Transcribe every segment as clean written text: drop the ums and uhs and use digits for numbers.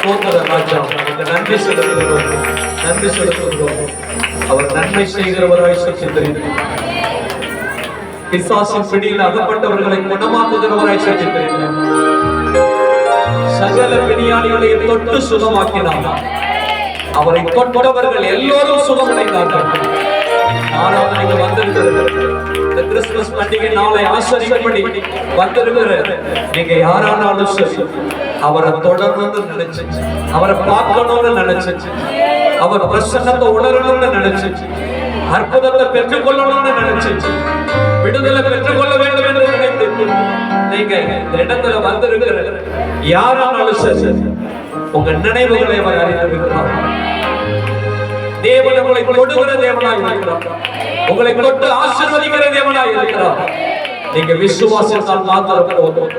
ராஜா நன்றி செலுத்துகிறோம், நன்றி செலுத்துகிறோம். அவர் நன்மை செய்கிறவராய் சச்சித்திருக்கிறார். பிசாசின் பிடியில் அகப்பட்டவர்களை குணமாக்குகிறவராய் சச்சித்திருக்கிறார். சகல பிணியாளிகளையும் தொட்டு சுகமாக்கினார். அவரை தொட்டவர்கள் எல்லோரும் சுகமடைந்தார்கள். ஆராதனைக்கு வந்திருக்கிறது. இந்த கிறிஸ்துமஸ் பண்டிகை நாளை ஆசரிக்கும்படி வந்திருக்கிற நீங்க யாரானாலும் சரி, அவரை தொடரணும்னு நினைச்சு, அவரை பார்க்கணும்னு நினைச்சு, அவர் பிரசன்னத்தை உணரணும்னு நினைச்சு, அற்புதத்தை பெற்றுக்கொள்ளணும்னு நினைச்சு, விடுதலை பெற்றுக்கொள்ள வேண்டும் என்று நினைத்து நீங்க இந்த இடத்துல வந்திருக்கிற யாரானாலும் சரி, உங்க நினைவுகளை அவர் அறிந்திருக்கிறார். தேவன் உங்களை தொடுகிற தேவனாய் இருக்கிறார். உங்களை தொட்டு ஆசீர்வதிக்கிற தேவனாய் இருக்கிறார். நீங்க விசுவாசத்தால் மாத்திரம் போதும்.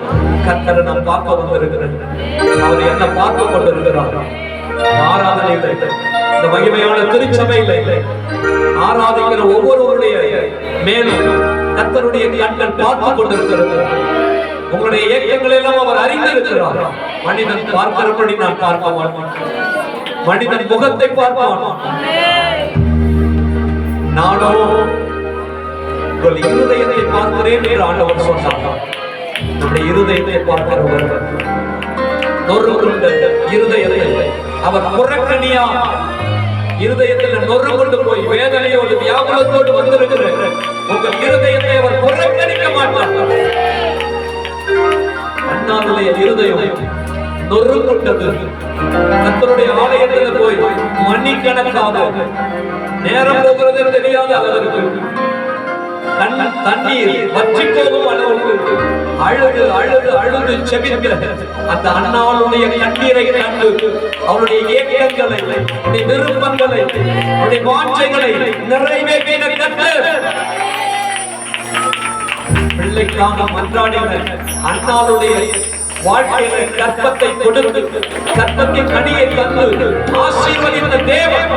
கர்த்தரை நான் பார்க்க வந்திருக்கிறேன். அவர் என்ன பார்த்து கொண்டிருக்கிறார். ஆராதனையில் இந்த மகிமையான திருச்சபையில் ஆராதிக்கிற ஒவ்வொருவருடைய மேலும் கர்த்தருடைய கண்கள் பார்த்து கொண்டிருக்கிறது. உங்களுடைய இயக்கங்கள் எல்லாம் அவர் அறிந்திருக்கிறார். மனிதன் பார்க்கிறபடி நான் பார்க்க மாட்டேன். மனிதன் முகத்தை பார்ப்பான். நானோ உங்கள் இருதயத்தை பார்க்கிறேன் என்று ஆண்டவர் சொன்னார். நம்முடைய இருதயத்தை பார்க்கிறவர் நொறுங்குண்ட இருதயத்தை அவர் புறக்கணியா. இருதயத்தில் நொறுங்குண்டு போய் வேதனையோடு வியாகுலத்தோடு வந்திருக்கிற உங்கள் இருதயத்தை அவர் புறக்கணிக்க மாட்டார். அண்ணாவுடைய இருதயம் நொறுங்குண்டது. கர்த்தருடைய ஆலயத்தில் போய் மணிக்கணக்காக நேரம் போகிறது தெரியாத அளவிற்கு தண்ணீர் வற்றி போகும் அளவுக்கு அழுது அழுது அழுது செபிக்கிற அந்த அண்ணாவுடைய கண்ணீரை கண்டு அவருடைய ஏக்கங்களை, அவருடைய விருப்பங்களை, அவருடைய வாஞ்சைகளை நிறைவேற்றின கர்த்தர் பிள்ளைக்காக மன்றாடின அண்ணாவுடைய வாழ்க்கையில கற்பத்தை கொடுத்து கற்பத்தின் கனியை தந்து ஆசீர்வதித்த தேவன்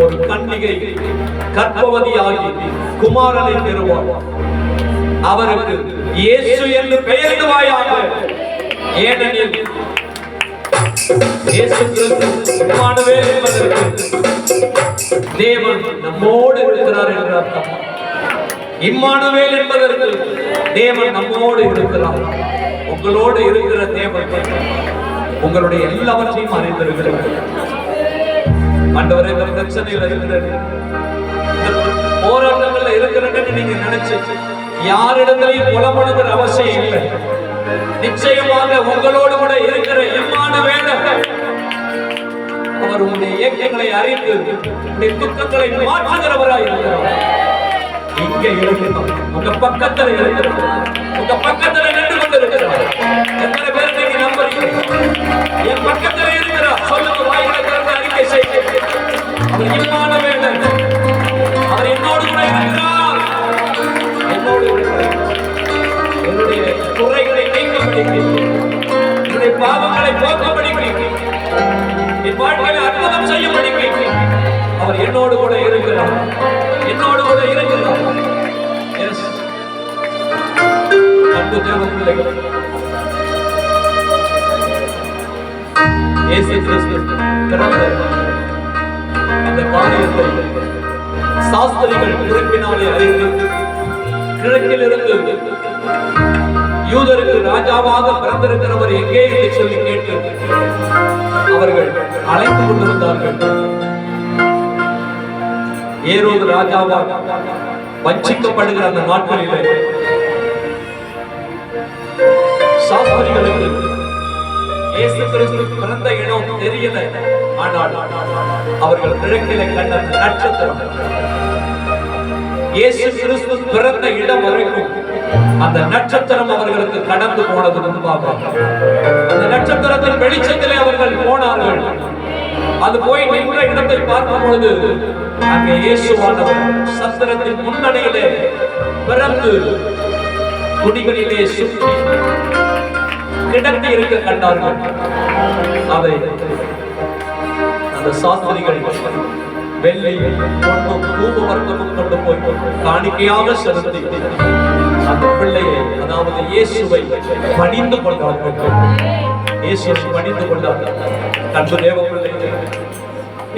ஒரு கன்னிகை கர்ப்பவதியாகி குமாரனை பெறுவார். அவருக்கு இயேசு என்று பெயரிடுவாயாக. ஏனெனில் இயேசு கிறிஸ்து இம்மானுவேல் என்பதற்கு தேவன் நம்மோடு இருக்கிறார் என்று அர்த்தம். இம்மானுவேல் என்பதற்கு தேவன் நம்மோடு இருக்கிறார். உங்களோடு இருக்கிற தேவன் உங்களுடைய எல்லாவற்றையும் அறிந்திருக்கிறார். ஆண்டவரே, இந்த பிரச்சனையில இருக்கிறது, போராட்டங்கள்ல இருக்கிறதுன்னு நீங்க நினைச்சு யாரிடத்திலையும் புலப்படுகிற அவசியம் இல்லை. நிச்சயமாக உங்களோடு கூட இருக்கிற இம்மானுவேல் அவர் உங்களுடைய இயக்கங்களை அறிந்து உங்களுடைய துக்கங்களை மாற்றுகிறவராய் இருக்கிறார். இங்க இருக்கிறோம், உங்க பக்கத்துல இருக்கிறோம், உங்க பக்கத்துல நின்று கொண்டு இருக்கிறார். எத்தனை பேர் நீங்க நம்புறீங்க? என் பக்கத்துல இருக்கிறார் சொல்லுங்க, வாயிலை திறந்து அறிக்கை செய்ய. அவர் இம்மானுவேல், அவர் என்னோடு கூட இருக்கிறார். என்னோடு இருக்கிறார். என்னுடைய குறைகளை நீக்கப்படி, என்னுடைய பாவங்களை போக்கப்படி, என் வாழ்க்கையை அற்புதம் செய்யப்படி அவர் என்னோடு கூட இருக்கிறார். என்னோடு கூட இருக்கிறார். அன்பு தேவ பிள்ளைகள், இயேசு கிறிஸ்து பிறந்த அந்த காரியத்தை சாஸ்திரிகள் குறிப்பினாலே அறிந்து கிழக்கிலிருந்து யூதருக்கு ராஜாவாக பிறந்திருக்கிறவர் எங்கே என்று சொல்லி கேட்டு அவர்கள் அழைத்து கொண்டிருந்தார்கள். ஏரோது ராஜாவாக வஞ்சிக்கப்படுகிற அந்த நாட்களிலே சாஸ்திரிகளுக்கு இயேசு கிறிஸ்து பிறந்த இடம் தெரியல. ஆனால் அவர்கள் கிழக்கிலே கண்ட நட்சத்திரம், இயேசு கிறிஸ்து பிறந்த இடம் வரைக்கும் அந்த நட்சத்திரம் அவர்களுக்கு கடந்து போனது முன்பாக அந்த நட்சத்திரத்தின் வெளிச்சத்திலே அவர்கள் போனார்கள். அது போய் நின்ற இடத்தை பார்க்கும் பொழுது அங்கே இயேசுவானவர் சத்திரத்தின் முன்னணியிலே பிறந்து துணிகளிலே சுற்றி கிடந்து இருக்க கண்டார்கள். அதை அந்த சாஸ்திரிகள் வெள்ளி பொன்னும் தூப வர்க்கமும் கொண்டு போய் காணிக்கையாக செலுத்தி அந்த பிள்ளையை, அதாவது இயேசுவை பணிந்து கொண்டார்கள். இயேசுவை பணிந்து கொண்டார். அன்பு தேவ பிள்ளை,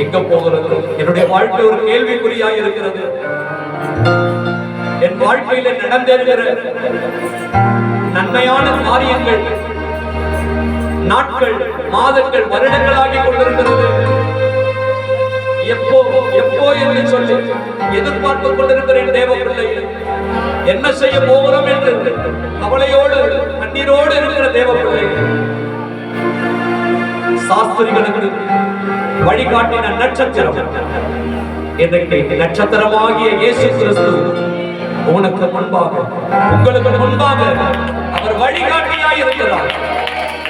எங்க போகிறது? என்னுடைய வாழ்க்கை ஒரு கேள்விக்குறியாய் இருக்கிறது. என் வாழ்க்கையில நடந்திருக்கிற நன்மையான காரியங்கள் நாட்கள், மாதங்கள், வருடங்களாகி கொண்டிருக்கிறது. எப்போ எப்போ என்று சொல்லி எதிர்பார்த்து கொண்டிருக்கிறேன் தேவ பிள்ளை. என்ன செய்ய போகிறோம் என்று கவலையோடு கண்ணீரோடு இருக்கிற தேவ பிள்ளை, சாஸ்திரிகளுக்கு வழிகாட்டின நட்சத்திரம் இன்றைக்கு நட்சத்திரமாகிய இயேசு கிறிஸ்து உனக்கு முன்பாக, உங்களுக்கு முன்பாக அவர் வழிகாட்டியாய் இருக்கிறார்.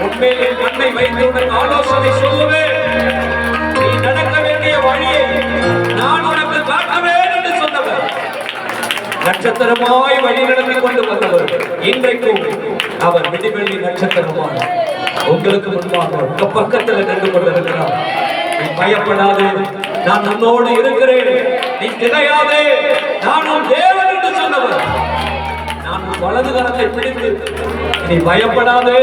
உண்மையிலே கண்ணை வைத்து உனக்கு ஆலோசனை சொல்லுவேன். நீ நடக்க வேண்டிய வழியை நான் உனக்கு காட்டுவேன் என்று சொன்னவர், நட்சத்திரமாய் வழி நடத்தி கொண்டு வந்தவர், இன்றைக்கும் அவர் விடிவெள்ளி நட்சத்திரமாக உங்களுக்கு முன்பாக உங்க பக்கத்தில் நின்று கொண்டிருக்கிறார். நீ பயப்படாதே, நான் உன்னோடு இருக்கிறேன். நீ திகையாதே, நான் உன் தேவன் என்று சொன்னவர். நான் வலது கரத்தை பிடித்து நீ பயப்படாதே,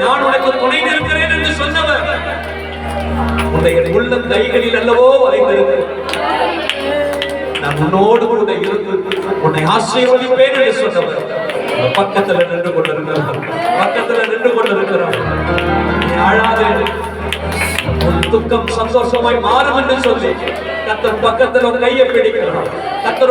நான் உனக்கு துணை இருக்கிறேன் என்று சொன்னவர். உன்னுடைய உள்ள கைகளில் அல்லவோ வரைந்திருக்கிறேன். நான் உன்னோடு கூட இருந்து உன்னை ஆசீர்வதிப்பேன் என்று சொன்னவர் பக்கத்துல நின்று கொண்டிருக்கிறார். பக்கத்துல நின்று கொண்டிருக்கிறார். நீ அழாதே, உன் துக்கம் சந்தோஷமாய் மாறும் என்று சொல்லி கர்த்தர் பக்கத்துல கையை பிடிக்கிறார். கர்த்தர்